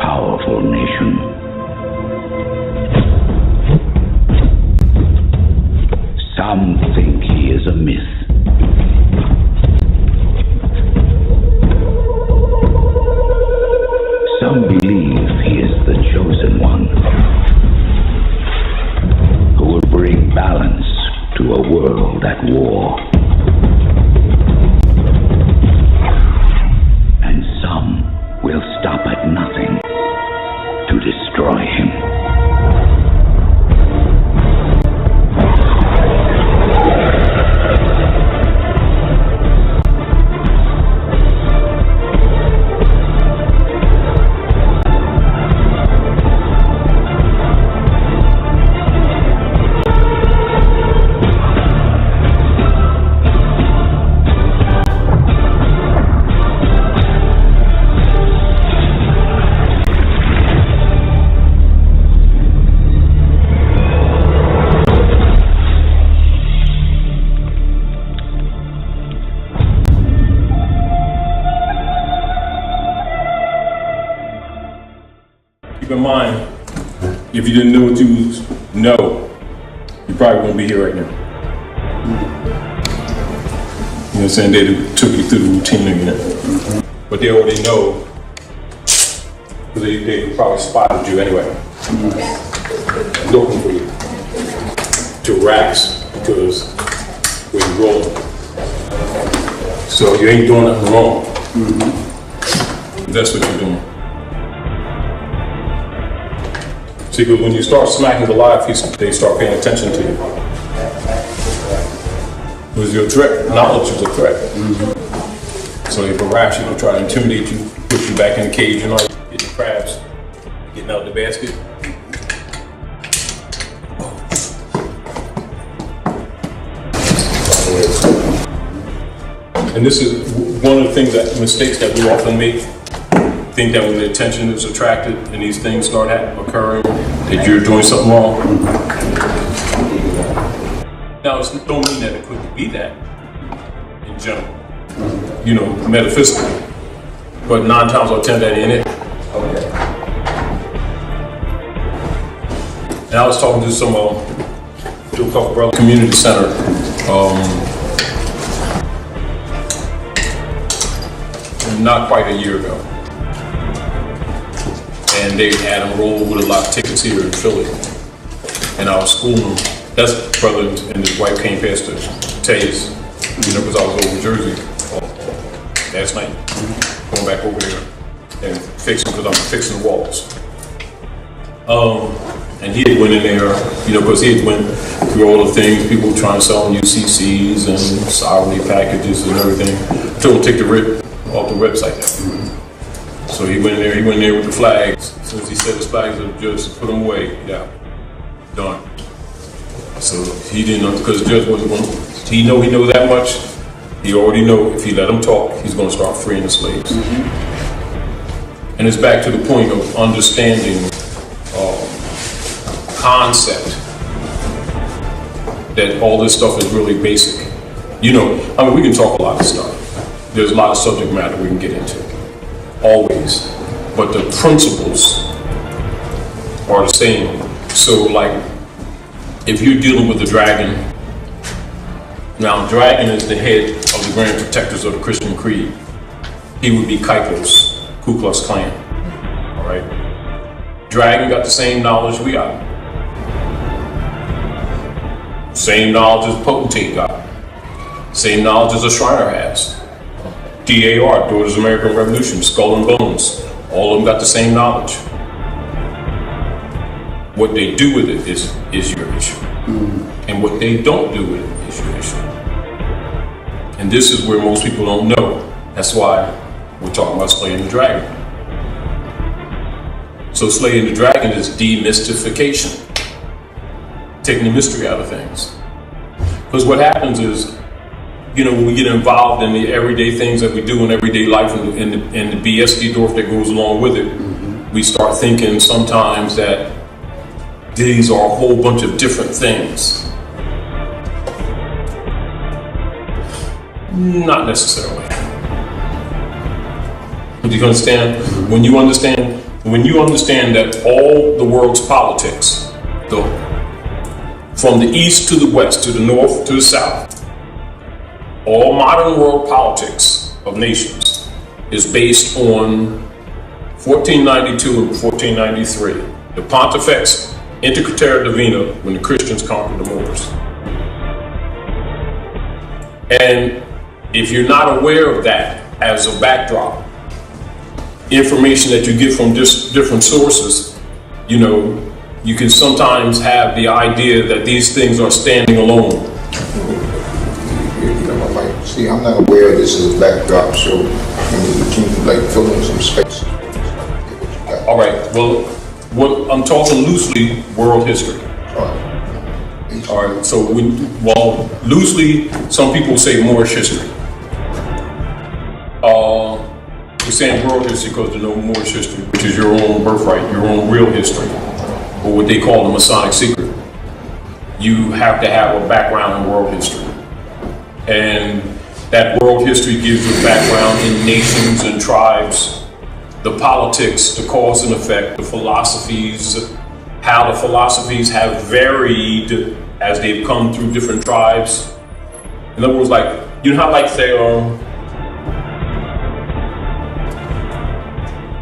powerful nation. Some think he is a myth. Some believe he is the chosen one, who will bring balance to a world at war. And some will stop at nothing to destroy him. Keep in mind, if you didn't know what you know, you probably won't be here right now. You know what I'm saying? They took you through the routine again. But they already know, because they probably spotted you anyway. Looking for you to relax, because we're rolling. So you ain't doing nothing wrong. That's what you're doing. See, because when you start smacking the live, they start paying attention to you. Because your threat, knowledge is a threat. So they harass you, they try to intimidate you, put you back in the cage, you know, getting crabs, getting out the basket. And this is one of the things mistakes that we often make. Think that when the attention is attracted and these things start occurring, that you're doing something wrong. Now, it don't mean that it couldn't be that in general, you know, metaphysically, but 9 times out of 10 that ain't it. Okay. And I was talking to some to a couple brothers, community center. Not quite a year ago. And they had him roll with a lot of tickets here in Philly. And I was schooling him. That's brother and his wife came past to Taze, you know, because I was over in Jersey last night, going back over there and fixing, because I'm fixing the walls. And he had went in there, you know, because he had went through all the things, people trying to sell UCCs and sovereignty packages and everything. I told him to take the rip off the website. So he went in there with the flags. As soon as he said his flags, the judge said, put them away. Yeah, done. So he didn't know, because the judge wasn't going to, he knows that much. He already know if he let him talk, he's going to start freeing the slaves. And it's back to the point of understanding concept, that all this stuff is really basic. You know, I mean, we can talk a lot of stuff. There's a lot of subject matter we can get into. Always, but the principles are the same. So like, if you're dealing with the dragon, now dragon is the head of the grand protectors of the Christian creed. He would be Kuiper's Ku Klux Klan, all right? Dragon got the same knowledge we got. Same knowledge as Potentate got. Same knowledge as a Shriner has. DAR, Daughters of American Revolution, Skull and Bones, all of them got the same knowledge. What they do with it is your issue. And what they don't do with it is your issue. And this is where most people don't know. That's why we're talking about slaying the dragon. So slaying the dragon is demystification. Taking the mystery out of things. Because what happens is, you know, when we get involved in the everyday things that we do in everyday life and the BS Dorf that goes along with it, we start thinking sometimes that these are a whole bunch of different things. Not necessarily. Do you understand? When you understand When you understand that all the world's politics, from the east to the west, to the north to the south, all modern world politics of nations is based on 1492 and 1493, the Pontifex Inter Terra Divina, when the Christians conquered the Moors. And if you're not aware of that as a backdrop, information that you get from different sources, you know, you can sometimes have the idea that these things are standing alone. You know, like, see, I'm not aware of this as a backdrop, so can you like fill in some space? All right, well, what I'm talking loosely, world history. All right, so loosely, some people say Moorish history. We're saying world history because there's no Moorish history, which is your own birthright, your own real history, or what they call the Masonic secret. You have to have a background in world history. And that world history gives you a background in nations and tribes, the politics, the cause and effect, the philosophies, how the philosophies have varied as they've come through different tribes. In other words, like, you know how like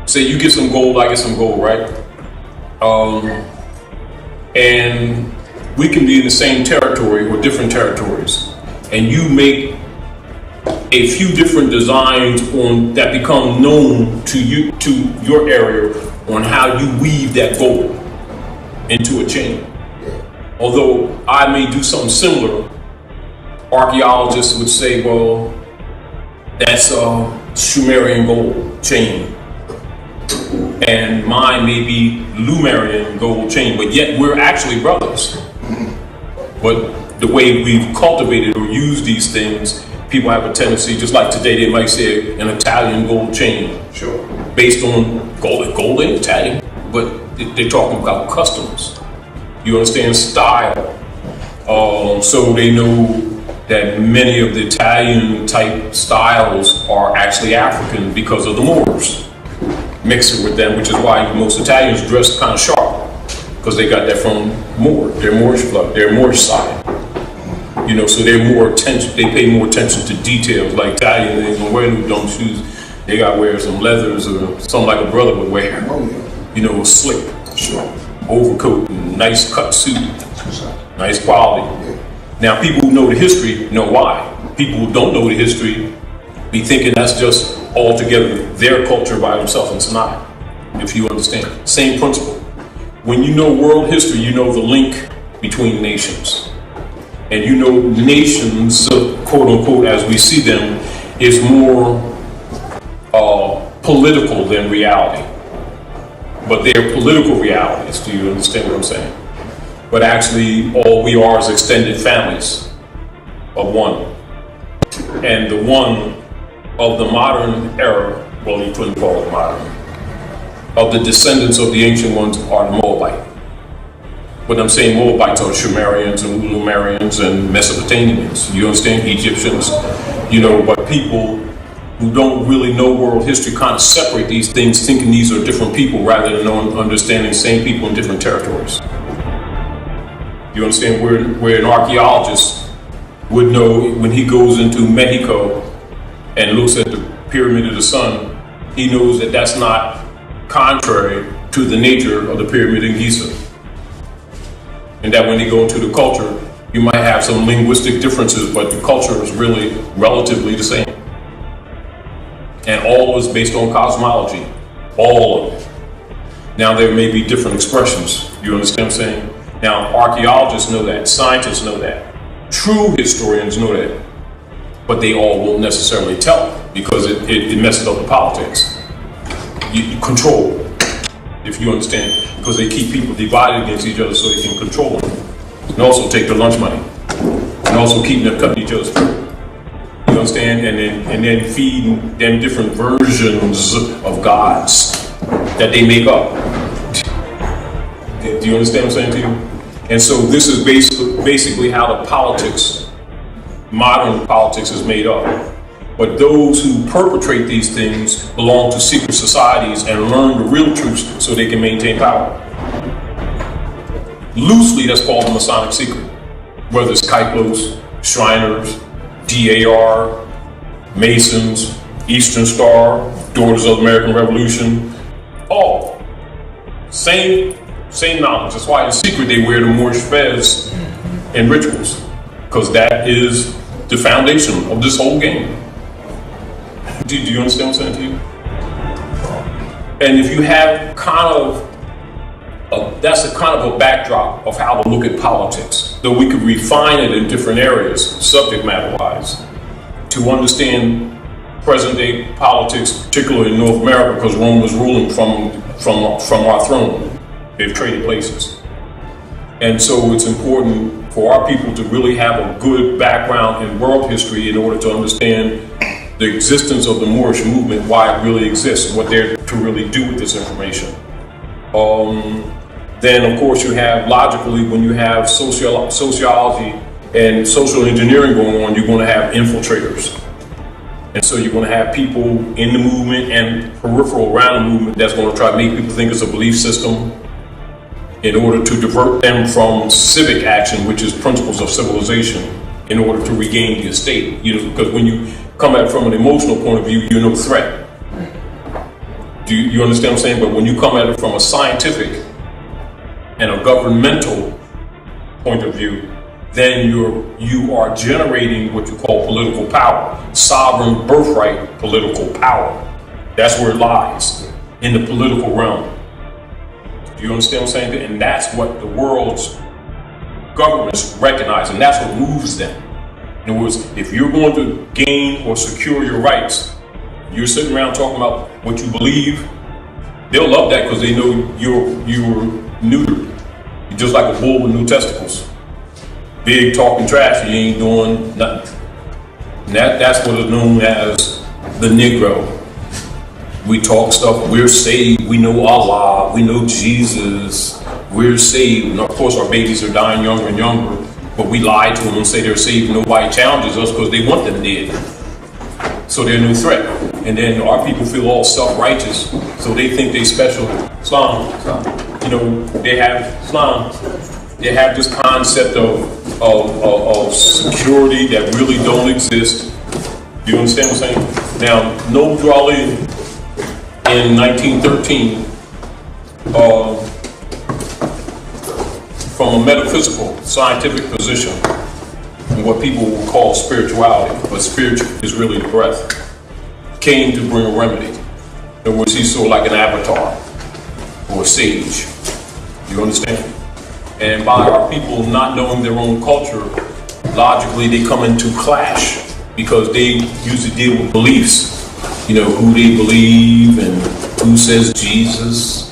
say you get some gold, I get some gold, right? And we can be in the same territory or different territories, and you make a few different designs on that become known to you, to your area, on how you weave that gold into a chain. Although I may do something similar, archaeologists would say, well, that's a Sumerian gold chain, and mine may be Lumerian gold chain, but yet we're actually brothers. But the way we've cultivated or used these things, people have a tendency, just like today, they might say an Italian gold chain. Sure. Based on gold and Italian, but they're talking about customs. You understand? Style. So they know that many of the Italian type styles are actually African because of the Moors. Mix it with them, which is why most Italians dress kind of sharp, because they got that from Moor. They're Moorish blood, they're Moorish side. You know, so they're more attention. They pay more attention to details. Like Italians, they don't wear dumb shoes. They got to wear some leathers or something like a brother would wear. Oh yeah. You know, slick, Sure. overcoat, and nice cut suit, nice quality. Yeah. Now, people who know the history know why. People who don't know the history be thinking that's just altogether their culture by themselves, and it's not. If you understand, same principle. When you know world history, you know the link between nations. And you know nations, quote unquote, as we see them, is more political than reality. But they're political realities. Do you understand what I'm saying? But actually, all we are is extended families of one. And the one of the modern era, well, you couldn't call it modern, of the descendants of the ancient ones are the Moabite. When I'm saying Moabites are Sumerians and Lumerians and Mesopotamians, you understand, Egyptians, you know, but people who don't really know world history kind of separate these things, thinking these are different people rather than understanding same people in different territories. You understand, where an archaeologist would know when he goes into Mexico and looks at the Pyramid of the Sun, he knows that that's not contrary to the nature of the Pyramid in Giza. And that when they go into the culture, you might have some linguistic differences, but the culture is really relatively the same. And all is based on cosmology, all of it. Now there may be different expressions, you understand what I'm saying? Now archaeologists know that, scientists know that, true historians know that, but they all won't necessarily tell it because it messes up the politics. You control, if you understand, because they keep people divided against each other so they can control them, and also take their lunch money, and also keep them cutting each other's throat. You understand? And then feeding them different versions of gods that they make up. Do you understand what I'm saying to you? And so this is basically how the politics, modern politics, is made up. But those who perpetrate these things belong to secret societies and learn the real truths so they can maintain power. Loosely, that's called the Masonic secret. Whether it's Kyplos, Shriners, DAR, Masons, Eastern Star, Daughters of the American Revolution, all same knowledge. That's why in secret they wear the Moorish fez and rituals, because that is the foundation of this whole game. Do you understand what I'm saying to you? And if you have that's a kind of a backdrop of how to look at politics, though we could refine it in different areas, subject matter wise, to understand present day politics, particularly in North America, because Rome was ruling from our throne. They've traded places. And so it's important for our people to really have a good background in world history in order to understand the existence of the Moorish movement, why it really exists, what they're to really do with this information. Then of course you have, logically, when you have sociology and social engineering going on, you're going to have infiltrators. And so you're going to have people in the movement and peripheral around the movement that's going to try to make people think it's a belief system in order to divert them from civic action, which is principles of civilization, in order to regain the estate. Because when you come at it from an emotional point of view, you're no threat. Do you understand what I'm saying? But when you come at it from a scientific and a governmental point of view, then you are generating what you call political power, sovereign birthright political power. That's where it lies, in the political realm. Do you understand what I'm saying? And that's what the world's governments recognize, and that's what moves them. In other words, if you're going to gain or secure your rights, you're sitting around talking about what you believe, they'll love that because they know you're neutered. You're just like a bull with no testicles. Big talking trash, you ain't doing nothing. And that's what is known as the Negro. We talk stuff, we're saved, we know Allah, we know Jesus, we're saved. And of course our babies are dying younger and younger, but we lie to them and say they're saved. Nobody challenges us because they want them dead. So they're no threat. And then our people feel all self-righteous, so they think they special. Islam, they have Islam. They have this concept of security that really don't exist. Do you understand what I'm saying? Now, Noble Ali in 1913, from a metaphysical, scientific position, and what people will call spirituality, but spiritual is really the breath, came to bring a remedy. In other words, he's sort of like an avatar or a sage. You understand? And by our people not knowing their own culture, logically they come into clash because they usually deal with beliefs. Who they believe and who says Jesus.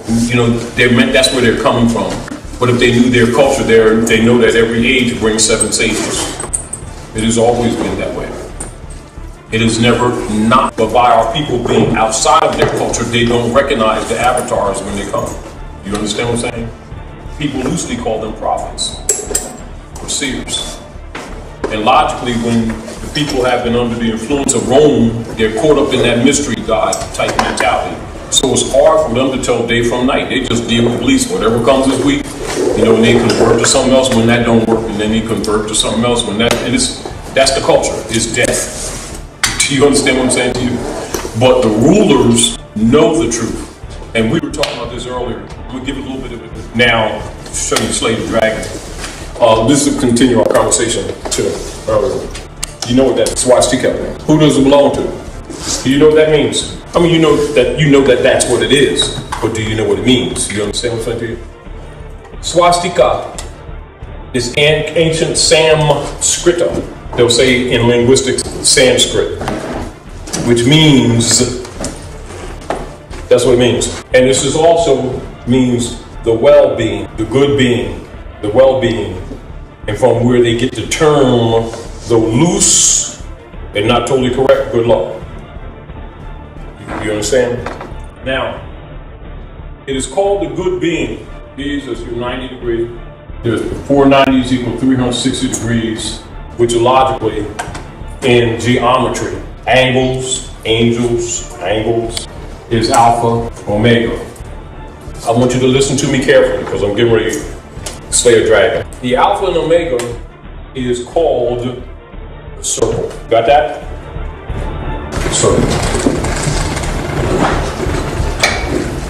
That's where they're coming from. But if they knew their culture, they know that every age brings 7 sages. It has always been that way. It is never not. But by our people being outside of their culture, they don't recognize the avatars when they come. You understand what I'm saying? People loosely call them prophets or seers. And logically, when the people have been under the influence of Rome, they're caught up in that mystery God type mentality. So it's hard for them to tell day from night. They just deal with beliefs. Whatever comes this week, and they convert to something else when that don't work, and then they convert to something else when that, and that's the culture, it's death. Do you understand what I'm saying to you? But the rulers know the truth. And we were talking about this earlier. I'm gonna give a little bit of it now to show you Slave the Dragon. This will continue our conversation too. You know what that swastika means? Who does it belong to? Do you know what that means? I mean, you know that that's what it is, but do you know what it means? You understand what I'm saying to you? Swastika is ancient Sanskrit. They'll say in linguistics Sanskrit, which means, that's what it means. And this is also means the well-being, the good being, the well-being, and from where they get the term, the loose and not totally correct, good luck. You understand? Now, it is called the good being. These is your 90 degrees. There's 490s equal 360 degrees, which logically in geometry. Angles, angels, angles is Alpha, Omega. I want you to listen to me carefully because I'm getting ready to slay a dragon. The Alpha and Omega is called the circle. Got that? Circle.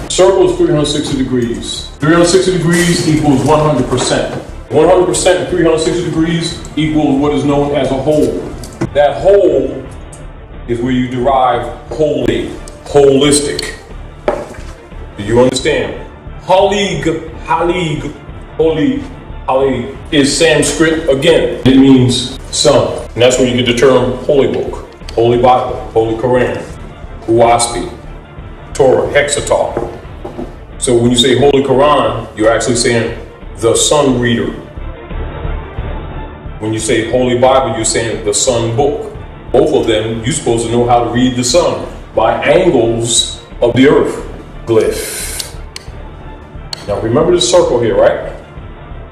Circle is 360 degrees. 360 degrees equals 100%. 100% and 360 degrees equals what is known as a whole. That whole is where you derive holy, holistic. Do you understand? Halig, holy is Sanskrit again. It means sun. And that's where you get the term holy book, holy Bible, holy Quran, Uwaspi, Torah, Hexatar. So when you say holy Quran, you're actually saying the sun reader. When you say holy Bible, you're saying the sun book. Both of them, you're supposed to know how to read the sun by angles of the earth. Glyph. Now remember the circle here, right?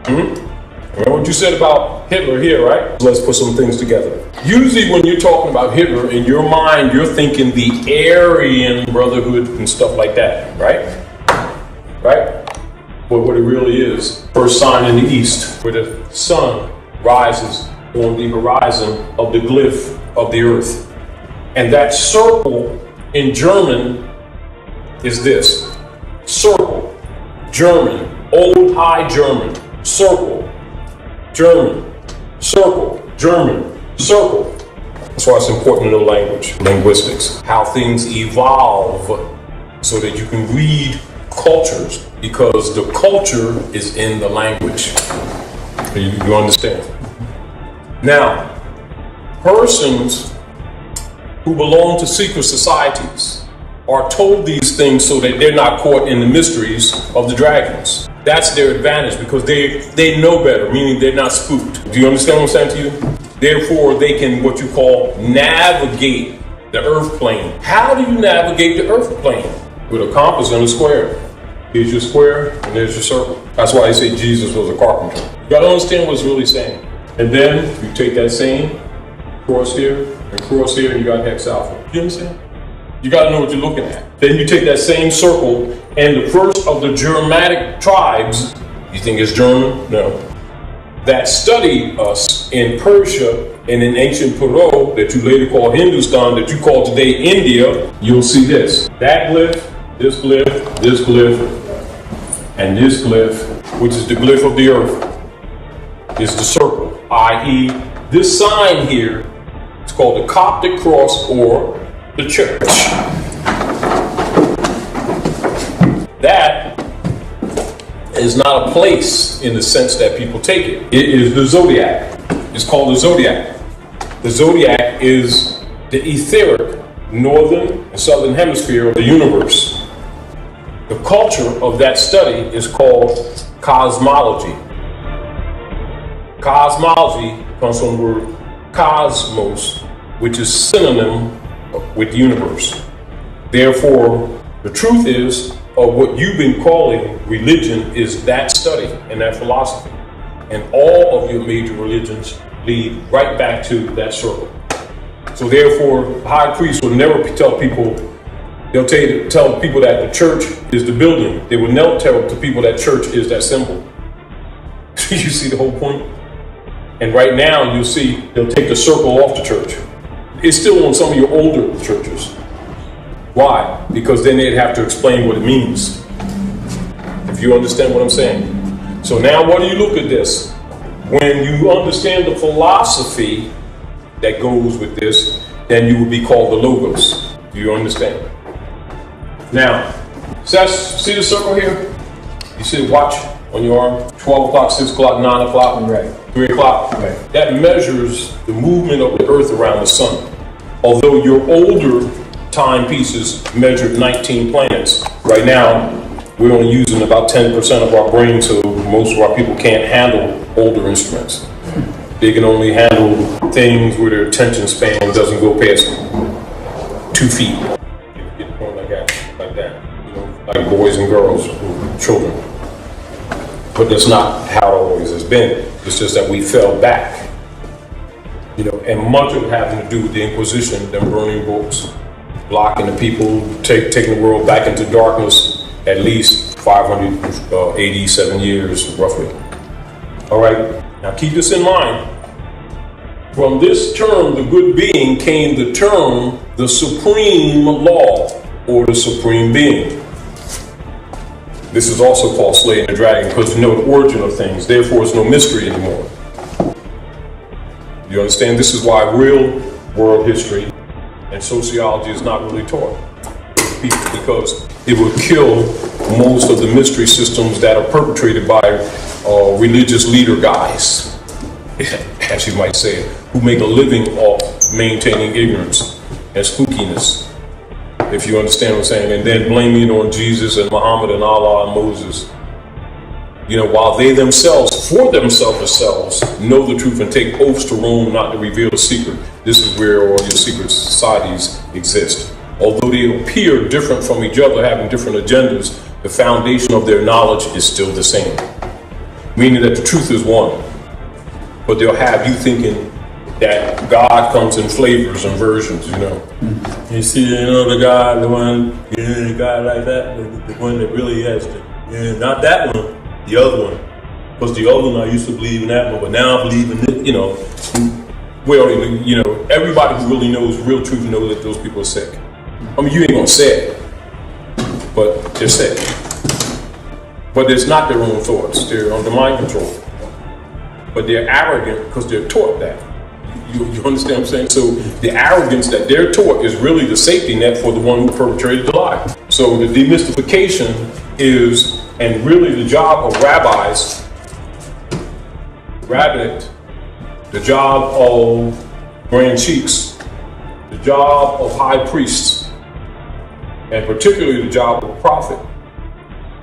Remember what you said about Hitler here, right? Let's put some things together. Usually when you're talking about Hitler, in your mind, you're thinking the Aryan Brotherhood and stuff like that, right? Right? But what it really is, first sign in the east, where the sun rises on the horizon of the glyph of the earth. And that circle in German is this. Circle, German, Old High German, circle, German, circle, German, circle. That's why it's important to know language, linguistics, how things evolve so that you can read cultures, because the culture is in the language. You understand? Now, persons who belong to secret societies are told these things so that they're not caught in the mysteries of the dragons. That's their advantage because they know better, meaning they're not spooked. Do you understand what I'm saying to you? Therefore, they can, what you call, navigate the earth plane. How do you navigate the earth plane? With a compass and a square. Here's your square and there's your circle. That's why they say Jesus was a carpenter. You gotta understand what it's really saying. And then you take that same cross here and you got hex alpha. You understand? You gotta know what you're looking at. Then you take that same circle and the first of the Germanic tribes, you think it's German? No. That studied us in Persia and in ancient Peru, that you later call Hindustan, that you call today India, you'll see this. That glyph, this glyph, and this glyph, which is the glyph of the earth, is the circle, i.e. this sign here is called the Coptic cross or the church. That is not a place in the sense that people take it. It is the zodiac. It's called the zodiac. The zodiac is the etheric northern and southern hemisphere of the universe. The culture of that study is called cosmology. Cosmology comes from the word cosmos, which is synonym with universe. Therefore, the truth is, of what you've been calling religion is that study and that philosophy. And all of your major religions lead right back to that circle. So therefore, high priests will never tell people, they'll tell people that the church is the building. They will never tell the people that church is that symbol. You see the whole point? And right now you'll see they'll take the circle off the church. It's still on some of your older churches. Why? Because then they'd have to explain what it means. If you understand what I'm saying. So now what do you look at this? When you understand the philosophy that goes with this, then you will be called the Logos. Do you understand? Now, see the circle here? You see the watch on your arm? 12 o'clock, 6 o'clock, 9 o'clock, right. 3 o'clock. Right. That measures the movement of the earth around the sun. Although your older timepieces measured 19 planets. Right now, we're only using about 10% of our brain, so most of our people can't handle older instruments. They can only handle things where their attention span doesn't go past 2 feet. You get going like that, you know, like boys and girls, children. But that's not how it always has been. It's just that we fell back. You know, and much of it having to do with the Inquisition, them burning books, blocking the people, taking the world back into darkness, at least 587 years, roughly. All right, now keep this in mind. From this term, the good being, came the term, the supreme law, or the supreme being. This is also called slaying the dragon, because you know the origin of things, therefore it's no mystery anymore. You understand? This is why real world history and sociology is not really taught. Because it would kill most of the mystery systems that are perpetrated by religious leader guys, as you might say, who make a living off maintaining ignorance and spookiness, if you understand what I'm saying, and then blaming it on Jesus and Muhammad and Allah and Moses. You know, while they themselves, for themselves, know the truth and take oaths to Rome not to reveal the secret. This is where all your secret societies exist. Although they appear different from each other, having different agendas, the foundation of their knowledge is still the same. Meaning that the truth is one. But they'll have you thinking that God comes in flavors and versions, you know. You see, you know, the God, the one, yeah, God like that, the one that really has to, yeah, not that one. The other one, because the other one I used to believe in that one, but now I believe in this, you know. Well, you know, everybody who really knows real truth knows that those people are sick. I mean, you ain't gonna say it, but they're sick. But it's not their own thoughts, they're under mind control. But they're arrogant because they're taught that. You understand what I'm saying? So the arrogance that they're taught is really the safety net for the one who perpetrated the lie. So the demystification is, and really the job of rabbis, rabbinate, the job of grand sheiks, the job of high priests, and particularly the job of a prophet,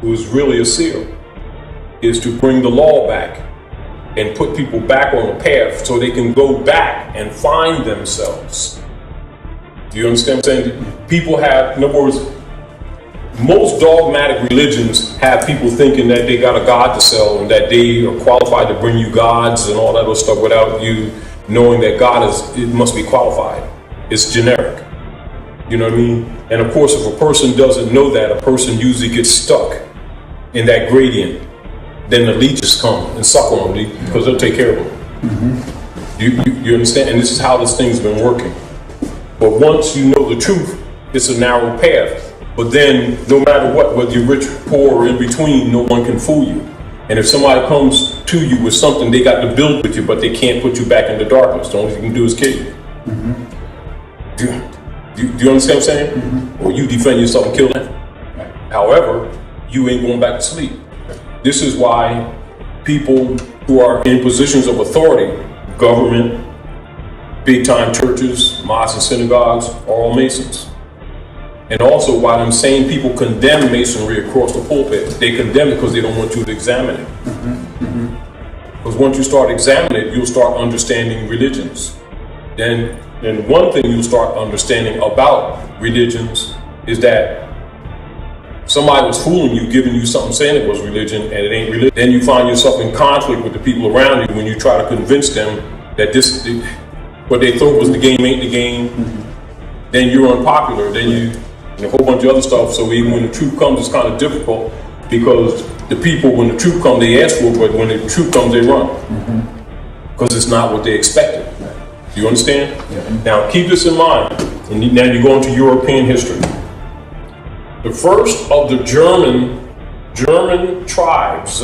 who is really a seer, is to bring the law back and put people back on the path so they can go back and find themselves. Do you understand what I'm saying? People have, in other words, most dogmatic religions have people thinking that they got a God to sell and that they are qualified to bring you gods and all that other stuff without you knowing that God is, it must be qualified. It's generic. You know what I mean? And of course, if a person doesn't know that, a person usually gets stuck in that gradient. Then the leeches come and suck on them because they'll take care of them. You understand? And this is how this thing's been working. But once you know the truth, it's a narrow path. But then, no matter what, whether you're rich, poor, or in between, no one can fool you. And if somebody comes to you with something, they got to build with you, but they can't put you back into darkness. The only thing you can do is kill you. Do you understand what I'm saying? Or you defend yourself and kill them. However, you ain't going back to sleep. This is why people who are in positions of authority, government, big-time churches, mosques and synagogues, are all Masons. And also why them same people condemn Masonry across the pulpit. They condemn it because they don't want you to examine it. Because once you start examining it, you'll start understanding religions. Then one thing you'll start understanding about religions is that somebody was fooling you, giving you something, saying it was religion, and it ain't religion. Then you find yourself in conflict with the people around you when you try to convince them that this, what they thought was the game ain't the game. Then you're unpopular. Then you, and a whole bunch of other stuff. So even when the truth comes, it's kind of difficult because the people, when the truth comes, they ask for it, but when the truth comes, they run because it's not what they expected. Do you understand? Now keep this in mind. And now you go into European history. The first of the German tribes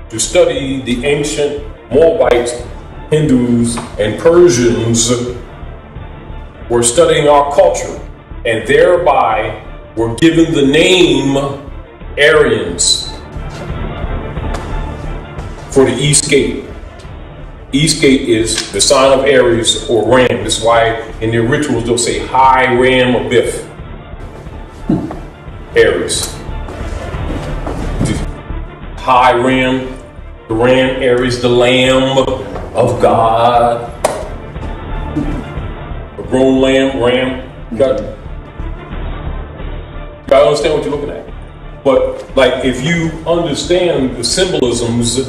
to study the ancient Moabites, Hindus, and Persians were studying our culture, and thereby were given the name Aryans for the East Gate. East Gate is the sign of Aries or Ram. This is why in their rituals they'll say High Ram or Biff. Aries. High Ram, the Ram, Aries, the Lamb of God. A grown lamb, Ram. You gotta understand what you're looking at. But like if you understand the symbolisms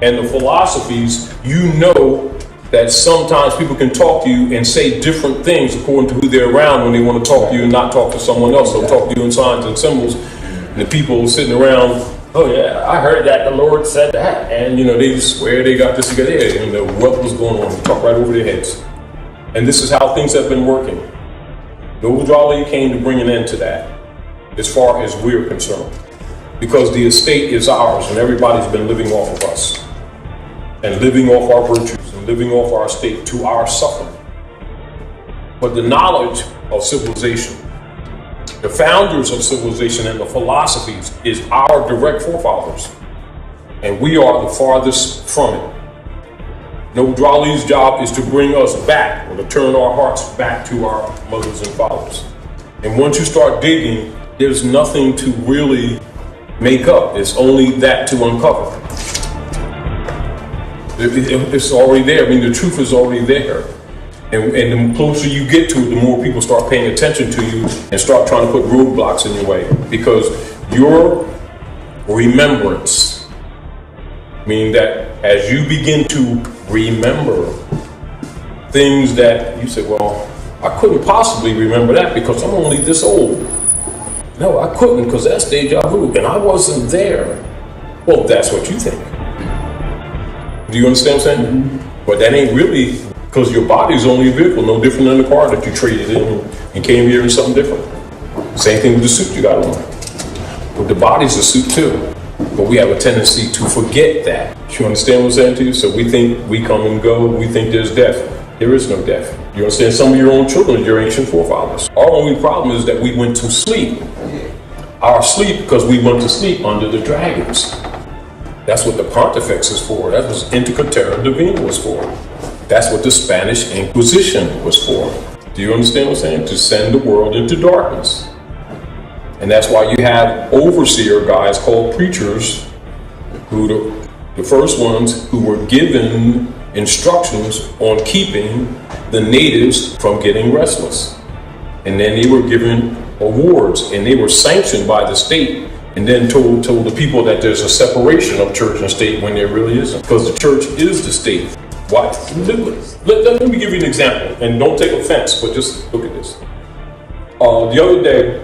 and the philosophies, you know that sometimes people can talk to you and say different things according to who they're around when they want to talk to you and not talk to someone else. They'll talk to you in signs and symbols. And the people sitting around, oh yeah, I heard that the Lord said that. And they just swear they got this together. And what was going on? They talk right over their heads. And this is how things have been working. Noble Jolly came to bring an end to that, as far as we're concerned. Because the estate is ours and everybody's been living off of us. And living off our virtues and living off our estate to our suffering. But the knowledge of civilization, the founders of civilization and the philosophies is our direct forefathers. And we are the farthest from it. Noble Jolly's job is to bring us back, or to turn our hearts back to our mothers and fathers. And once you start digging, there's nothing to really make up. It's only that to uncover. It's already there. I mean, the truth is already there. And the closer you get to it, the more people start paying attention to you and start trying to put roadblocks in your way. Because your remembrance, meaning that as you begin to remember things that you say, well, I couldn't possibly remember that because I'm only this old. No, I couldn't because that's deja vu and I wasn't there. Well, that's what you think. Do you understand what I'm saying? Mm-hmm. But that ain't really, because your body's only a vehicle, no different than the car that you traded in and came here in something different. Same thing with the suit you got on. But the body's a suit too. But we have a tendency to forget that. You understand what I'm saying to you? So we think we come and go, we think there's death. There is no death. You understand? Some of your own children, your ancient forefathers. Our only problem is that we went to sleep. Our sleep, because we went to sleep under the dragons. That's what the Pontifex is for. That was Indica Terra Divina was for. That's what the Spanish Inquisition was for. Do you understand what I'm saying? To send the world into darkness. And that's why you have overseer guys called preachers, who the first ones who were given instructions on keeping the natives from getting restless. And then they were given awards and they were sanctioned by the state and then told the people that there's a separation of church and state when there really isn't. Because the church is the state. Why? Let me give you an example, and don't take offense, but just look at this. The other day,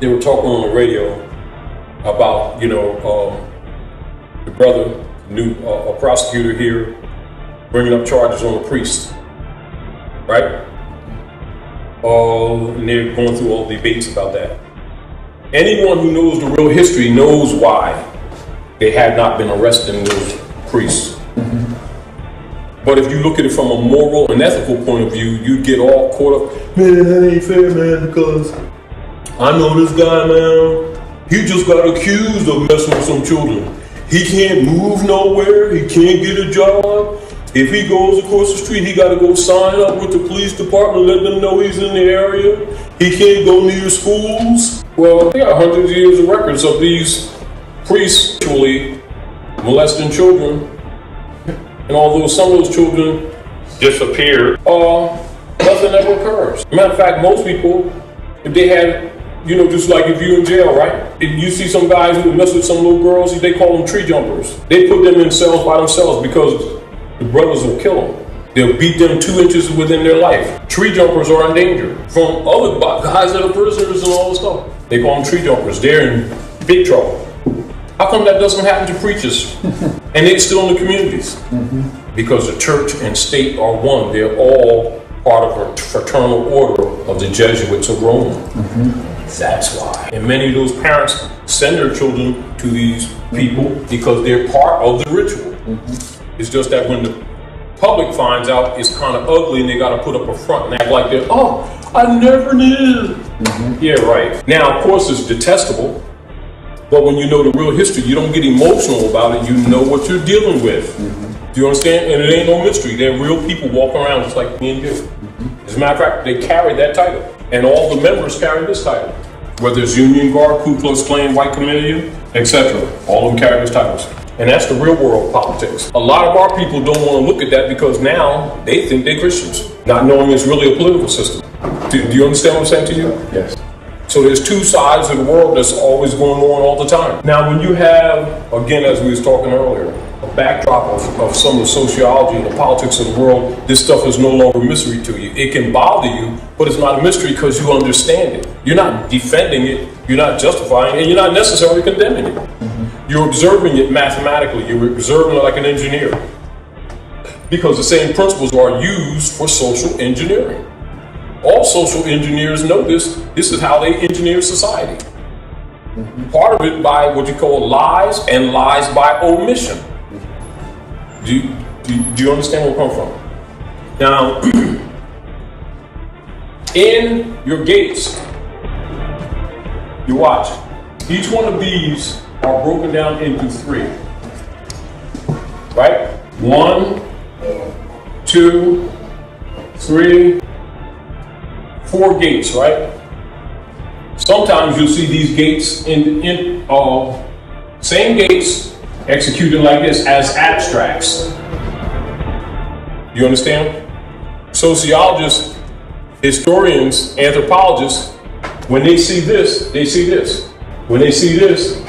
they were talking on the radio about, the brother, a prosecutor here, bringing up charges on a priest, right? And they're going through all the debates about that. Anyone who knows the real history knows why they had not been arresting those priests. Mm-hmm. But if you look at it from a moral and ethical point of view, you get all caught up, man, that ain't fair, man, because I know this guy, man, he just got accused of messing with some children. He can't move nowhere, he can't get a job. If he goes across the street, he got to go sign up with the police department, let them know he's in the area. He can't go near schools. Well, they got hundreds of years of records of these priests actually molesting children. And although some of those children disappeared, nothing ever occurs. Matter of fact, most people, if they had, just like if you're in jail, right? If you see some guys who mess with some little girls, they call them tree jumpers. They put them in cells by themselves because the brothers will kill them. They'll beat them 2 inches within their life. Tree jumpers are in danger from other guys that are prisoners and all this stuff. They call them tree jumpers. They're in big trouble. How come that doesn't happen to preachers? And they're still in the communities? Mm-hmm. Because the church and state are one. They're all part of a fraternal order of the Jesuits of Rome. Mm-hmm. That's why. And many of those parents send their children to these people because they're part of the ritual. Mm-hmm. It's just that when the public finds out, it's kind of ugly and they got to put up a front and act like they're, I never did. Mm-hmm. Yeah, right. Now, of course, it's detestable. But when you know the real history, you don't get emotional about it. You know what you're dealing with. Mm-hmm. Do you understand? And it ain't no mystery. They're real people walking around just like me and you. Mm-hmm. As a matter of fact, they carry that title. And all the members carry this title. Whether it's Union Guard, Ku Klux Klan, White Comedian, etc. All of them carry those titles. And that's the real world politics. A lot of our people don't want to look at that because now they think they're Christians, not knowing it's really a political system. Do you understand what I'm saying to you? Yes. So there's two sides of the world that's always going on all the time. Now, when you have, again, as we was talking earlier, a backdrop of some of the sociology and the politics of the world, this stuff is no longer a mystery to you. It can bother you, but it's not a mystery because you understand it. You're not defending it, you're not justifying it, and you're not necessarily condemning it. You're observing it mathematically. You're observing it like an engineer. Because the same principles are used for social engineering. All social engineers know this. This is how they engineer society. Part of it by what you call lies and lies by omission. Do you understand where I'm coming from? Now, in your gates, you watch. Each one of these are broken down into three. Right? 1, 2, 3, 4 gates, right? Sometimes you'll see these gates in same gates executed like this as abstracts. You understand? Sociologists, historians, anthropologists, when they see this, they see this. When they see this,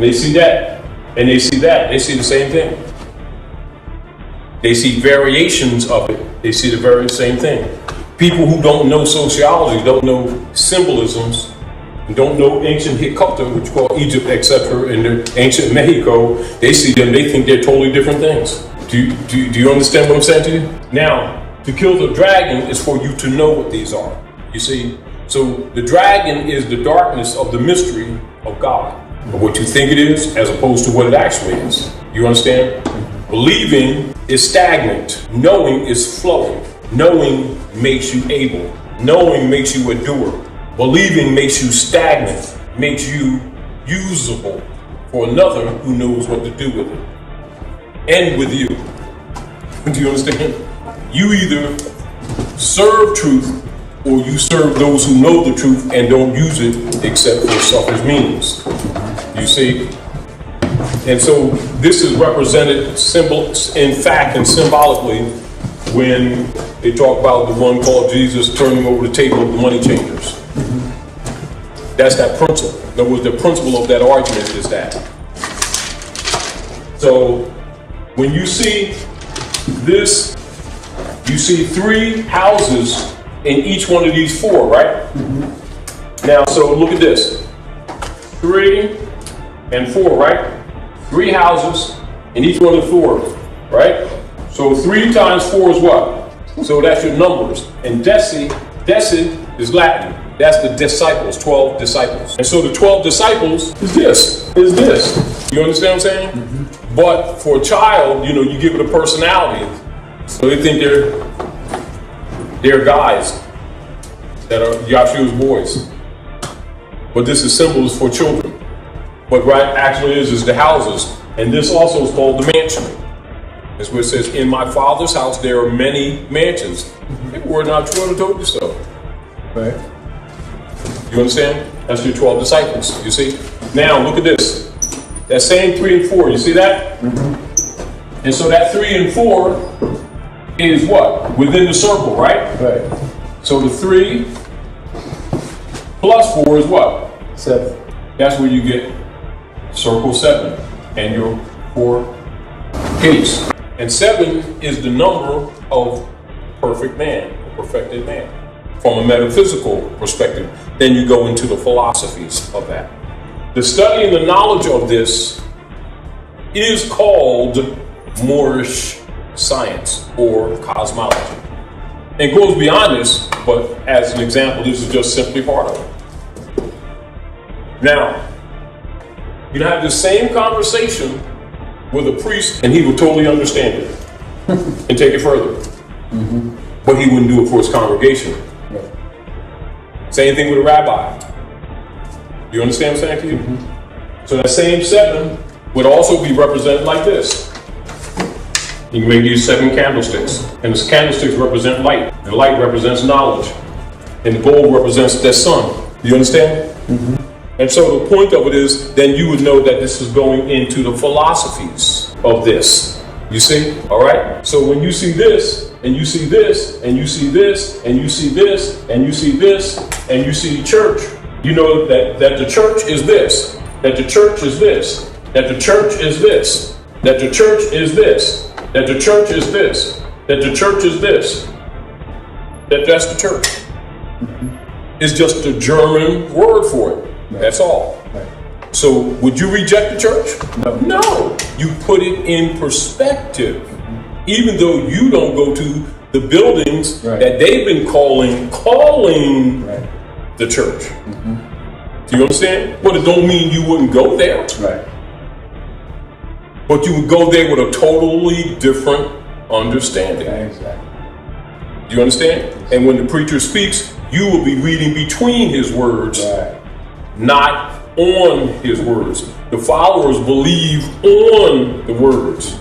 they see that. And they see that, they see the same thing. They see variations of it. They see the very same thing. People who don't know sociology, don't know symbolisms, don't know ancient Hiccuta, which you call Egypt, etc., and ancient Mexico, they see them, they think they're totally different things. Do you understand what I'm saying to you? Now, to kill the dragon is for you to know what these are. You see? So the dragon is the darkness of the mystery of God, of what you think it is, as opposed to what it actually is. You understand? Believing is stagnant. Knowing is flowing. Knowing makes you able. Knowing makes you a doer. Believing makes you stagnant, makes you usable for another who knows what to do with it. And with you. Do you understand? You either serve truth or you serve those who know the truth and don't use it except for selfish means. You see? And so this is represented in fact and symbolically when they talk about the one called Jesus turning over the table of the money changers. That's that principle. In other words, the principle of that argument is that. So when you see this, you see 3 houses in each one of these 4, right? Now, so look at this. 3 and 4, right? 3 houses in each one of the 4, right? So 3 times 4 is what? So that's your numbers. And deci is Latin. That's the disciples, 12 disciples. And so the 12 disciples is this. You understand what I'm saying? But for a child, you give it a personality. So they think they're guys that are Yahshua's boys. But this is symbols for children. But actually is the houses. And this also is called the mansion. That's where it says, in my Father's house there are many mansions. If it were not true, I would have told you so. Right? You understand? That's your 12 disciples, you see? Now, look at this. That same 3 and 4, you see that? And so that 3 and 4 is what? Within the circle, right? Right. So the 3 plus 4 is what? 7. That's where you get circle 7 and your 4 gates. And 7 is the number of perfect man, a perfected man. From a metaphysical perspective, then you go into the philosophies of that. The study and the knowledge of this is called Moorish science or cosmology. It goes beyond this, but as an example, this is just simply part of it. Now, you can have the same conversation with a priest and he will totally understand it and take it further. But he wouldn't do it for his congregation. Same thing with a rabbi. You understand what I'm saying to you? So that same 7 would also be represented like this. You can make these 7 candlesticks. And the candlesticks represent light. The light represents knowledge. And the gold represents the sun. You understand? And so the point of it is, then you would know that this is going into the philosophies of this. You see? All right? So when you see this, and you see this, and you see this, and you see this, and you see this, and you see church, You know that the church is this, that the church is this, that the church is this, that the church is this, that the church is this, that the church is this, that's the church. It's just a German word for it. That's all. So would you reject the church? No. You put it in perspective. Even though you don't go to the buildings that they've been calling the church. Do you understand? But it don't mean you wouldn't go there. But you would go there with a totally different understanding. Exactly. Do you understand? And when the preacher speaks, you will be reading between his words, not on his words. The followers believe on the words.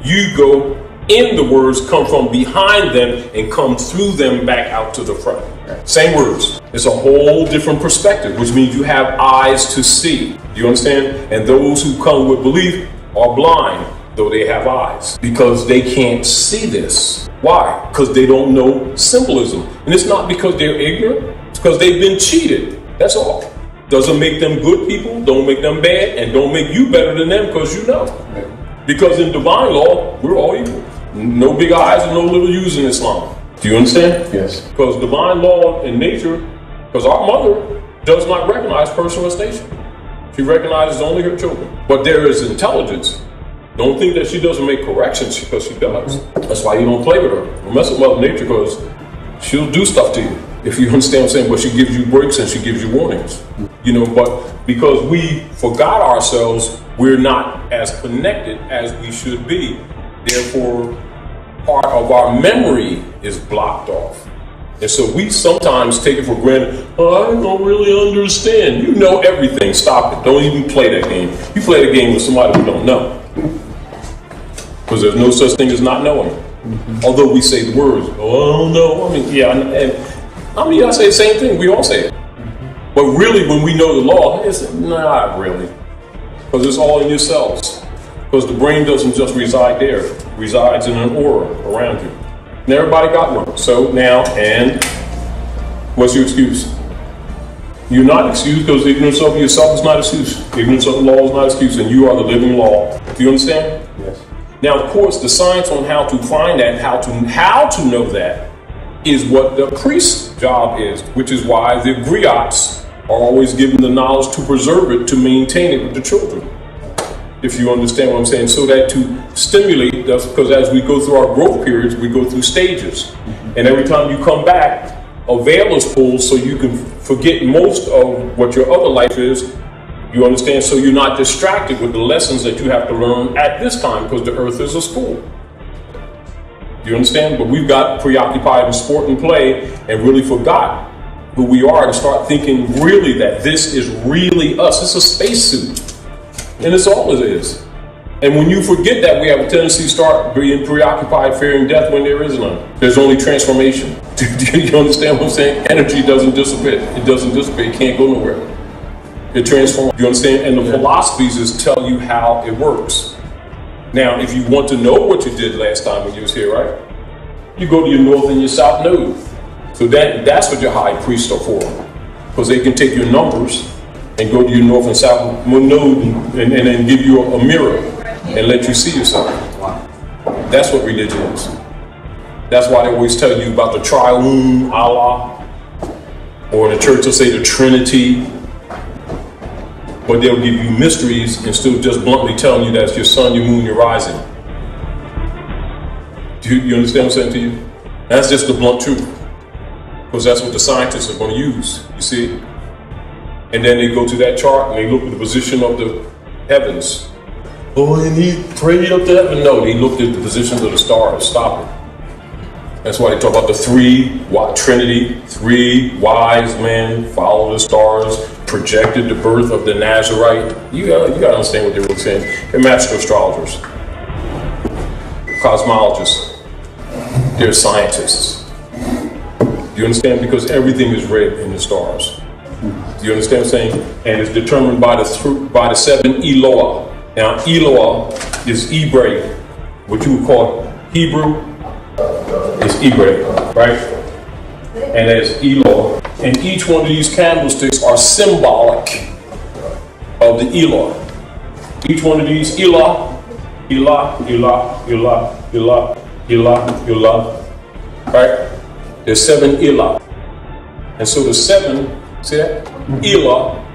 You go in the words, come from behind them and come through them back out to the front. Same words. It's a whole different perspective, which means you have eyes to see. Do you understand? And those who come with belief are blind, though they have eyes, because they can't see this. Why? Because they don't know symbolism. And it's not because they're ignorant, it's because they've been cheated. That's all. Doesn't make them good people, don't make them bad, and don't make you better than them because you know. Because in divine law, we're all equal. No big eyes and no little U's in Islam. Do you understand? Yes. Because divine law in nature, because our mother does not recognize personal station. She recognizes only her children. But there is intelligence. Don't think that she doesn't make corrections, because she does. That's why you don't play with her. Don't mess with Mother Nature, because she'll do stuff to you. If you understand what I'm saying, but she gives you breaks and she gives you warnings. You know, but because we forgot ourselves, we're not as connected as we should be. Therefore, part of our memory is blocked off. And so we sometimes take it for granted. Oh, I don't really understand. You know everything. Stop it. Don't even play that game. You play the game with somebody who don't know. Because there's no such thing as not knowing. Although we say the words, oh, I don't know. I mean, yeah, and I mean, I say the same thing. We all say it. But really, when we know the law, it's not really. Because it's all in yourselves. Because the brain doesn't just reside there. It resides in an aura around you. And everybody got one. So now, and what's your excuse? You're not excused, because ignorance of yourself is not excuse. Ignorance of the law is not excuse, and you are the living law. Do you understand? Yes. Now, of course, the science on how to find that, how to know that, is what the priest's job is, which is why the griots are always given the knowledge to preserve it, to maintain it with the children. If you understand what I'm saying, so that to stimulate us, because as we go through our growth periods, we go through stages. And every time you come back, a veil is pulled so you can forget most of what your other life is. You understand? So you're not distracted with the lessons that you have to learn at this time, because the earth is a school. Do you understand? But we've got preoccupied in sport and play and really forgot who we are, and start thinking really that this is really us. It's a spacesuit. And it's all it is. And when you forget that, we have a tendency to start being preoccupied, fearing death when there is none. There's only transformation. Do you understand what I'm saying? Energy doesn't dissipate. It doesn't dissipate. It can't go nowhere. It transforms. You understand? And the philosophies is tell you how it works. Now, if you want to know what you did last time when you was here, right? You go to your north and your south node. So that's what your high priests are for. Because they can take your numbers and go to your north and south node and then give you a mirror and let you see yourself. That's what religion is. That's why they always tell you about the triune Allah, or in the church they'll say the Trinity, but they'll give you mysteries and still just bluntly telling you that's your sun, your moon, your rising. Do you understand what I'm saying to you? That's just the blunt truth, because that's what the scientists are going to use, you see? And then they go to that chart and they look at the position of the heavens. Oh, and he prayed up to heaven. No, he looked at the positions of the stars. Stop it. That's why they talk about the Trinity, 3 wise men followed the stars, projected the birth of the Nazarite. You gotta understand what they were saying. They're master astrologers, cosmologists, they're scientists. Do you understand? Because everything is read in the stars. Do you understand what I'm saying? And it's determined by the 7 Eloah. Now, Eloah is Hebrew, what you would call Hebrew is Hebrew, right? And there's Eloah, And each one of these candlesticks are symbolic of the Elah. Each one of these Elah, Elah, Elah, Elah, Elah, Elah, Elah, right? There's 7 Elah. And so the 7, see that? Elah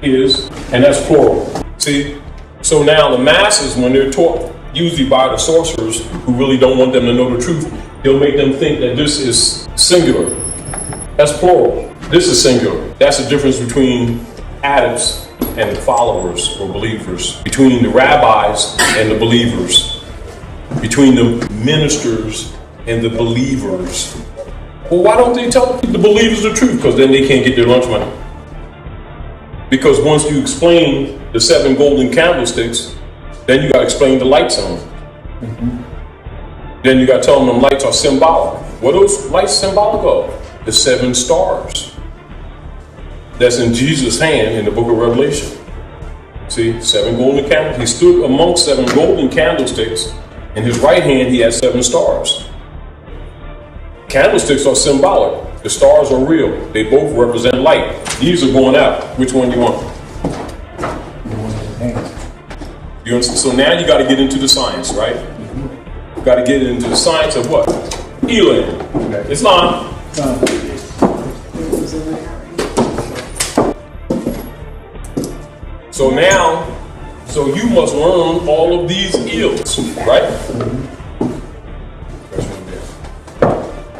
is, and that's plural. See? So now the masses, when they're taught, usually by the sorcerers who really don't want them to know the truth, they'll make them think that this is singular. That's plural. This is singular. That's the difference between adepts and followers or believers, between the rabbis and the believers, between the ministers and the believers. Well, why don't they tell the believers the truth? Because then they can't get their lunch money. Because once you explain the 7 golden candlesticks, then you got to explain the lights on them. Then you got to tell them lights are symbolic. What are those lights symbolic of? The 7 stars. That's in Jesus' hand in the book of Revelation. See, 7 golden candlesticks. He stood amongst 7 golden candlesticks. In his right hand, he had 7 stars. Candlesticks are symbolic. The stars are real. They both represent light. These are going out. Which one you want? You understand? So now you got to get into the science, right? You got to get into the science of what? Elam. Islam. So now, so you must learn all of these ills, right?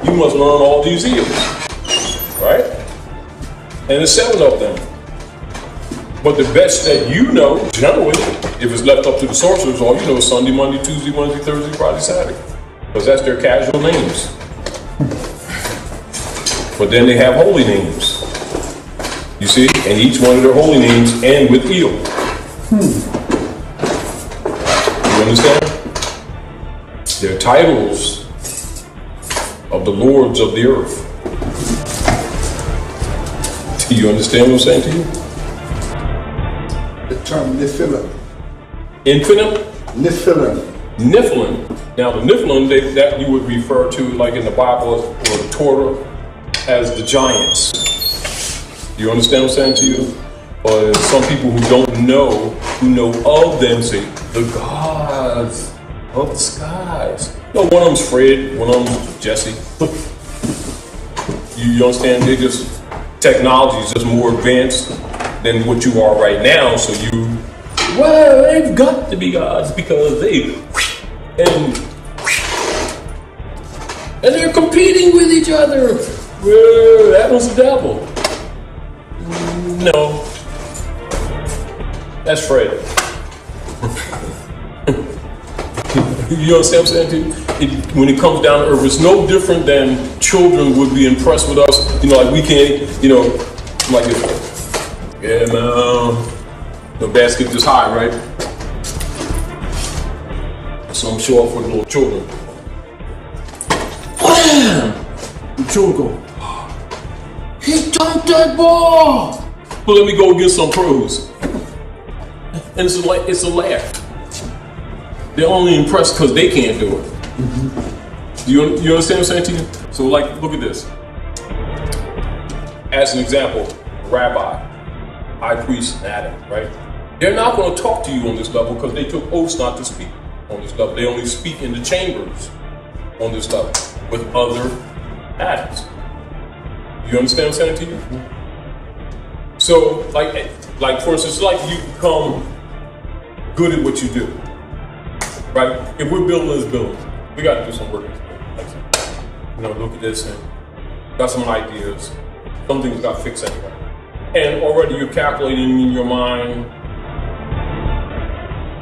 You must learn all these ills, right? And there's 7 of them. But the best that you know, generally, if it's left up to the sorcerers, all you know is Sunday, Monday, Tuesday, Wednesday, Thursday, Friday, Saturday. Because that's their casual names. But then they have holy names. You see? And each one of their holy names end with Il. You understand? They're titles of the lords of the earth. Do you understand what I'm saying to you? The term Nephilim. Infinite? Nephilim. Nephilim. Now the Nephilim, that you would refer to, like in the Bible or the Torah, as the giants. You understand what I'm saying to you? But some people who don't know, who know of them, say, the gods of the skies. No, one of them's Fred, one of them's Jesse. You understand? They just, technology is just more advanced than what you are right now. So you, well, they've got to be gods because they, and they're competing with each other. Well, that was the devil. No, that's Fred. You understand what I'm saying to you? When it comes down to earth, it's no different than children would be impressed with us. You know, like we can't, you know, like this. Yeah, man. The basket this high, right? So I'm showing off for the little children. Wham! The children go, he dunked that ball! But let me go get some pros. And it's a laugh. They're only impressed because they can't do it. You understand what I'm saying to you? So like, look at this. As an example, rabbi, high priest, and Adam, right? They're not going to talk to you on this level because they took oaths not to speak on this level. They only speak in the chambers on this level with other Adams. You understand what I'm saying to you? So, like for instance, like you become good at what you do, right? If we're building this building, we got to do some work. You know, look at this and got some ideas. Some things got fixed anyway. And already you're calculating in your mind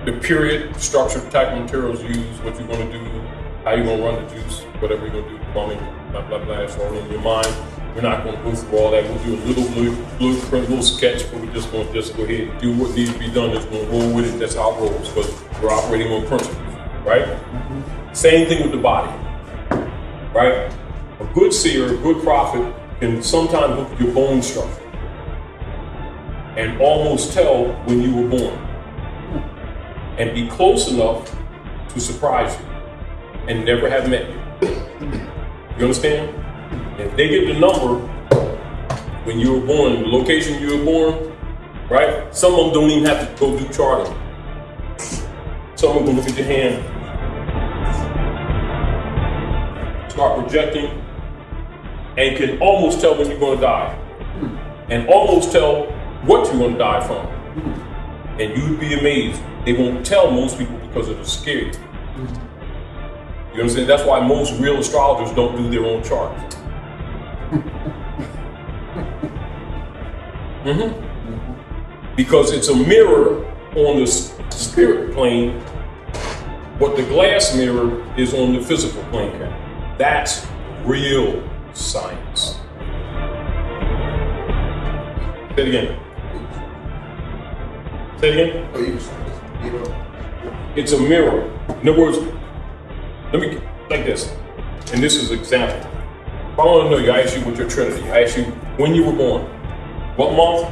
the period, structure, type of materials used, what you're going to do, how you're going to run the juice, whatever you're going to do, plumbing, blah, blah, blah. It's all in your mind. We're not going to go through all that. We'll do a little blueprint, little sketch, but we're just going to go ahead and do what needs to be done. Just going to roll with it. That's how it rolls, because we're operating on principles, right? Same thing with the body, right? A good seer, a good prophet can sometimes look at your bone structure and almost tell when you were born and be close enough to surprise you and never have met you. You understand? If they get the number when you were born, the location you were born, right? Some of them don't even have to go do charting. Some of them can look at your hand, start projecting, and can almost tell when you're going to die, and almost tell what you're going to die from. And you'd be amazed. They won't tell most people because they're scared. You know what I'm saying? That's why most real astrologers don't do their own charts. Because it's a mirror on the spirit plane, what the glass mirror is on the physical plane. That's real science. Say it again. Say it again. It's a mirror. In other words, let me, like this, and this is an example. If I want to know you, I ask you what your trinity. I ask you when you were born, what month,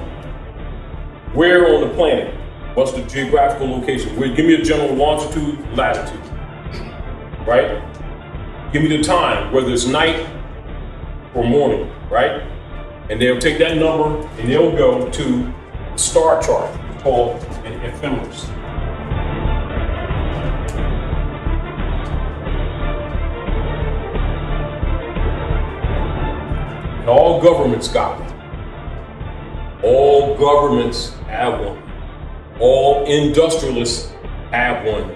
where on the planet, what's the geographical location? Give me a general longitude, latitude, right? Give me the time, whether it's night or morning, right? And they'll take that number and they'll go to the star chart called an ephemeris. And all governments got one. All governments have one. All industrialists have one.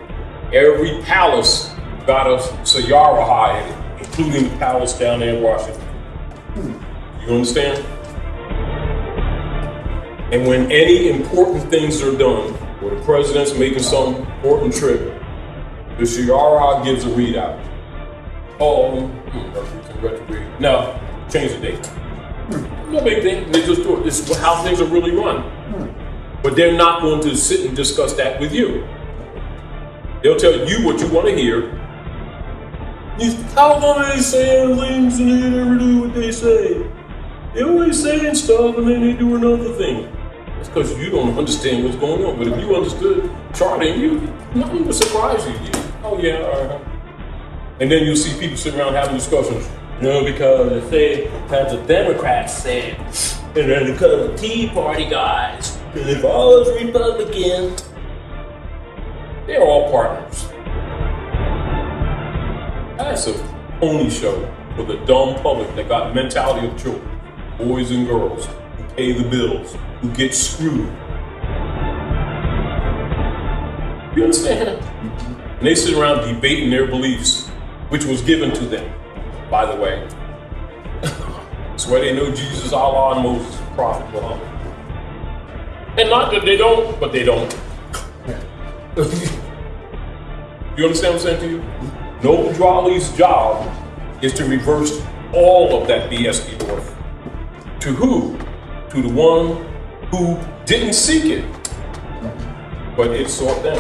Every palace got a Sayara high in it, including the palace down there in Washington. You understand? And when any important things are done, or the president's making some important trip, the Sayara gives a readout. Mercury's in retrograde. No, change the date. No big thing. They just do it. This is how things are really run. But they're not going to sit and discuss that with you. They'll tell you what you want to hear. How long are they saying things and they never do what they say? They're always saying stuff and then they do another thing. It's because you don't understand what's going on. But if you understood charting, nothing would surprise you. Oh yeah, all right. And then you'll see people sitting around having discussions. Because they say, because the Democrats said, and then because the Tea Party guys, and if all those Republicans, they're all partners. That's a pony show for the dumb public that got the mentality of children, boys and girls, who pay the bills, who get screwed. You understand? And they sit around debating their beliefs, which was given to them, by the way. That's why they know Jesus, Allah, and Moses, Prophet Muhammad. And not that they don't, but they don't. You understand what I'm saying to you? Noble Drawley's job is to reverse all of that BS before. To who? To the one who didn't seek it, but it sought them.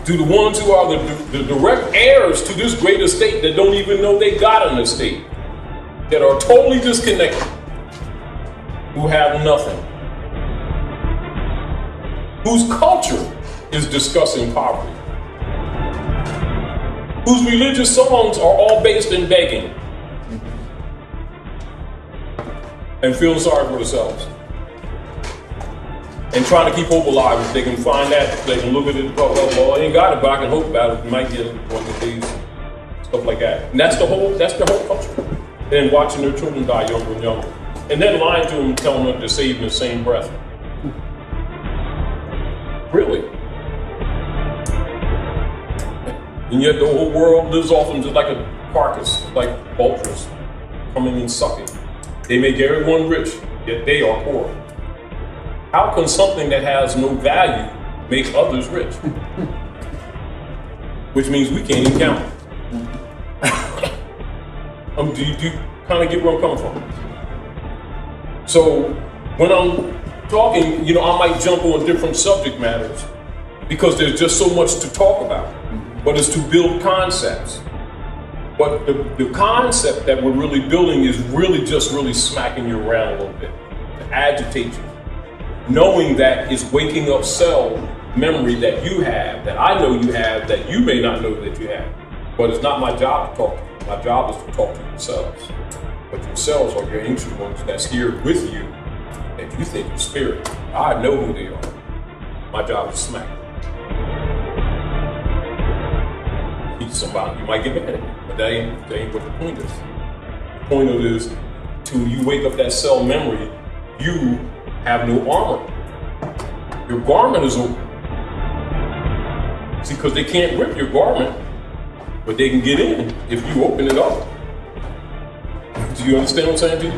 To the ones who are the direct heirs to this great estate that don't even know they got an estate, that are totally disconnected, who have nothing, whose culture is discussing poverty, whose religious songs are all based in begging and feeling sorry for themselves. And trying to keep hope alive. If they can find that, they can look at it, well, I ain't got it, but I can hope about it. You might get it one of these, stuff like that. And that's the whole culture. Then watching their children die younger and younger. And then lying to them, telling them to save in the same breath. Really? And yet the whole world lives off them just like a carcass, like vultures, coming and sucking. They make everyone rich, yet they are poor. How can something that has no value make others rich? Which means we can't even count. Do you kind of get where I'm coming from? So when I'm talking, I might jump on different subject matters because there's just so much to talk about. But it's to build concepts. But the concept that we're really building is really just smacking you around a little bit, to agitate you. Knowing that it's waking up cell memory that you have, that I know you have, that you may not know that you have. But it's not my job to talk to you. My job is to talk to yourselves. But your cells are your ancient ones that's here with you that you think is spirit. I know who they are. My job is to smack. Somebody, you might get mad at me, but that ain't what the point is. The point of it is, till you wake up that cell memory, you have no armor. Your garment is open. See, because they can't rip your garment, but they can get in if you open it up. Do you understand what I'm saying to you?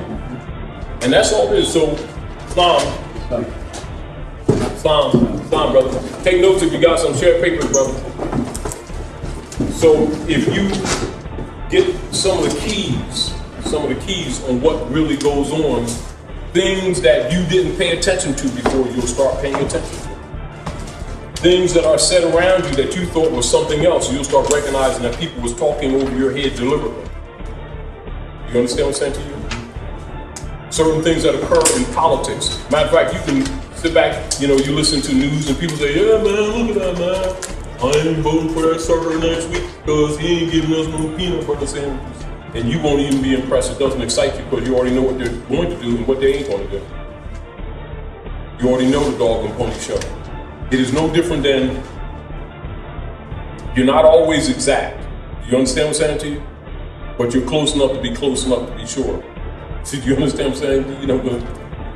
And that's all it is. So, Islam, brother. Take notes if you got some. Share papers, brother. So if you get some of the keys on what really goes on, things that you didn't pay attention to before, you'll start paying attention to. Things that are said around you that you thought was something else, you'll start recognizing that people was talking over your head deliberately. You understand what I'm saying to you? Certain things that occur in politics. Matter of fact, you can sit back, you listen to news and people say, yeah, man, look at that, man. I ain't voting for that sucker next week because he ain't giving us no peanut butter sandwiches. And you won't even be impressed. It doesn't excite you because you already know what they're going to do and what they ain't going to do. You already know the dog and pony show. It is no different than, you're not always exact. You understand what I'm saying to you? But you're close enough to be close enough to be sure. See, do you understand what I'm saying?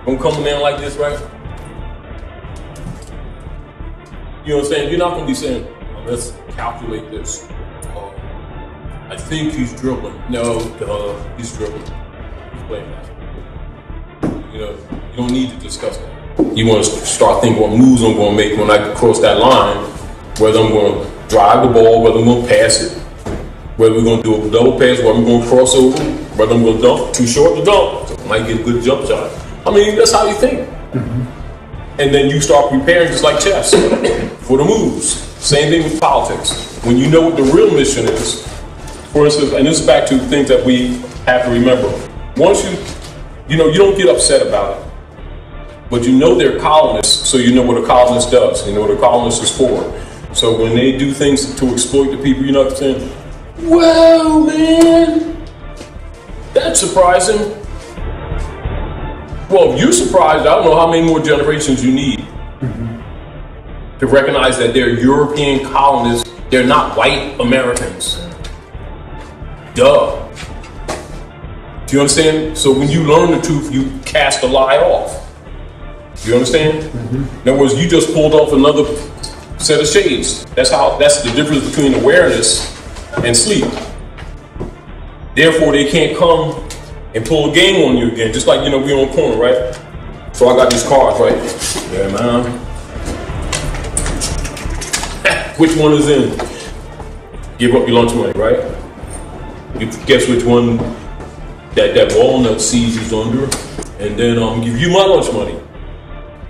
Gonna come down like this, right? You know what I'm saying? You're not gonna be saying, let's calculate this. I think he's dribbling. No, he's dribbling. He's playing that. You don't need to discuss that. You want to start thinking what moves I'm going to make when I cross that line, whether I'm going to drive the ball, whether I'm going to pass it, whether we're going to do a double pass, whether I'm going to cross over, whether I'm going to dunk, too short to dunk, so I might get a good jump shot. I mean, that's how you think. Mm-hmm. And then you start preparing just like chess for the moves. Same thing with politics. When you know what the real mission is, for instance, and this is back to things that we have to remember. Once you don't get upset about it, but you know they're colonists, so you know what a colonist does. You know what a colonist is for. So when they do things to exploit the people, you're not saying, well, man, that's surprising. Well, if you're surprised, I don't know how many more generations you need to recognize that they're European colonists. They're not white Americans. Duh. Do you understand? So when you learn the truth, you cast a lie off. You understand? In other words, you just pulled off another set of shades. That's the difference between awareness and sleep. Therefore, they can't come and pull a game on you again. Just like, we on the corner, right? So I got these cards, right? Yeah, man. Which one is in? Give up your lunch money, right? You guess which one that walnut seed is under, and then give you my lunch money.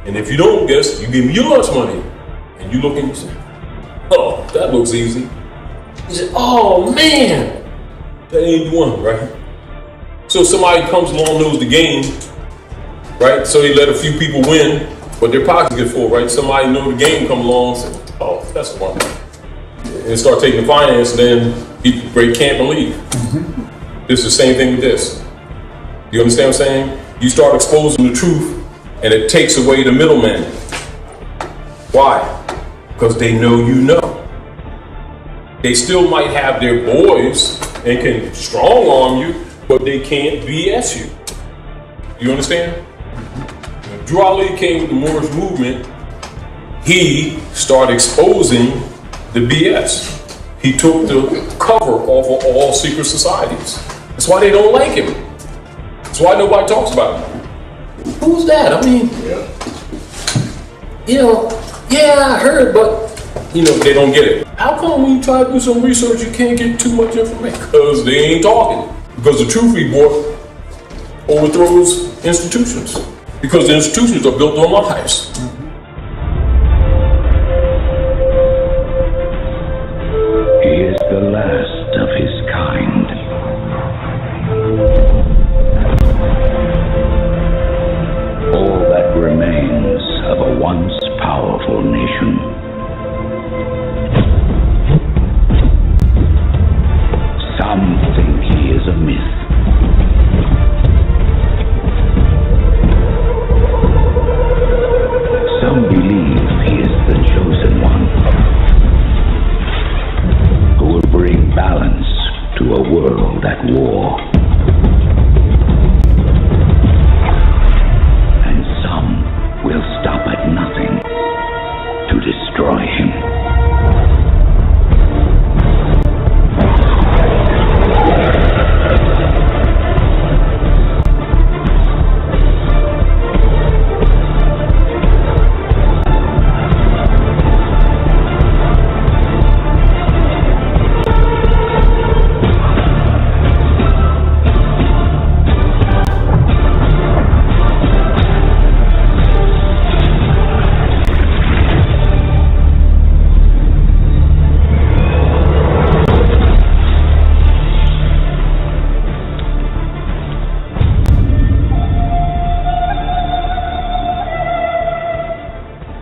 And if you don't guess, you give me your lunch money. And you look and you say, oh, that looks easy. You say, oh man, that ain't the one, right? So somebody comes along, knows the game, right? So they let a few people win, but their pockets get full, right? Somebody know the game, come along and say, oh, that's the one. And start taking the finance, and then people break camp and leave. It's the same thing with this. You understand what I'm saying? You start exposing the truth, and it takes away the middleman. Why? Because they know you know. They still might have their boys and can strong arm you, but they can't BS you. You understand? When Drew Ali came with the Moorish movement, he started exposing the BS. He took the cover off of all secret societies. That's why they don't like him. That's why nobody talks about him. Who's that? I mean, yeah, I heard, but, they don't get it. How come when you try to do some research, you can't get too much information? Because they ain't talking. Because the truth we brought overthrows institutions. Because the institutions are built on lies. He is the last of his kind. All that remains of a once powerful nation. Some think he is a myth.